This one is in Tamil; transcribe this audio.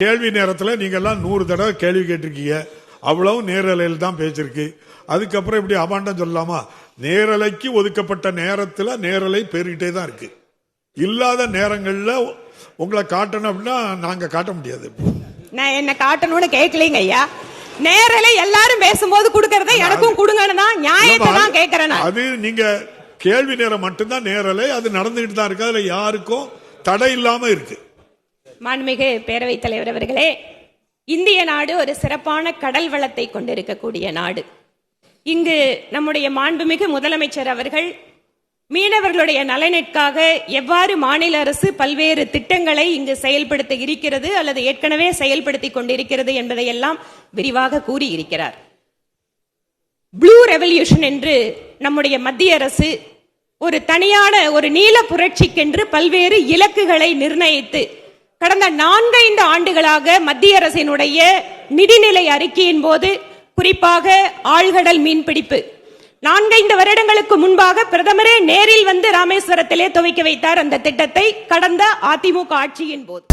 கேள்வி நேரத்தில் நீங்க எல்லாம் 100 தடவை கேள்வி கேட்டிருக்கீங்க. அவ்வளவு நேரலையில் தான் பேச்சிருக்கு. அதுக்கப்புறம் இப்படி அபாண்டம் சொல்லலாமா? நேரலைக்கு ஒதுக்கப்பட்ட நேரத்தில் நேரலை பெருகிட்டே தான் இருக்கு. இல்லாத நேரங்கள்ல உங்களை காட்டணும் அப்படின்னா நாங்க காட்ட முடியாது. நான் என்ன காட்டணும்னு கேட்கலீங்க ஐயா. நேரலை எல்லாரும் பேசும்போது கொடுக்கறத எனக்கும் கொடுங்கன்னு தான் நியாயத்தை தான் கேட்கறேன். அது நீங்க கேள்வி நேரம் மட்டும்தான் நேரலை, அது நடந்துகிட்டு தான் இருக்கு. அதுல யாருக்கும் தடை இல்லாம இருக்கு. மாண்புமிகு பேரவைத் தலைவர் அவர்களே, இந்திய நாடு ஒரு சிறப்பான கடல் வளத்தை கொண்டிருக்கக்கூடிய நாடு. இங்கு நம்முடைய மாண்புமிகு முதலமைச்சர் அவர்கள் மீனவர்களுடைய நலனிற்காக எவ்வாறு மாநில அரசு பல்வேறு திட்டங்களை இங்கு செயல்படுத்த இருக்கிறது அல்லது ஏற்கனவே செயல்படுத்திக் கொண்டிருக்கிறது என்பதையெல்லாம் விரிவாக கூறியிருக்கிறார். ப்ளூ ரெவல்யூஷன் என்று நம்முடைய மத்திய அரசு ஒரு தனியான ஒரு நீல புரட்சிக்கென்று பல்வேறு இலக்குகளை நிர்ணயித்து கடந்த 4-5 ஆண்டுகளாக மத்திய அரசினுடைய நிதிநிலை அறிக்கையின் போது குறிப்பாக ஆழ்கடல் மீன்பிடிப்பு 4-5 வருடங்களுக்கு முன்பாக பிரதமரே நேரில் வந்து ராமேஸ்வரத்திலே துவக்கி வைத்தார் அந்த திட்டத்தை கடந்த அதிமுக ஆட்சியின் போது.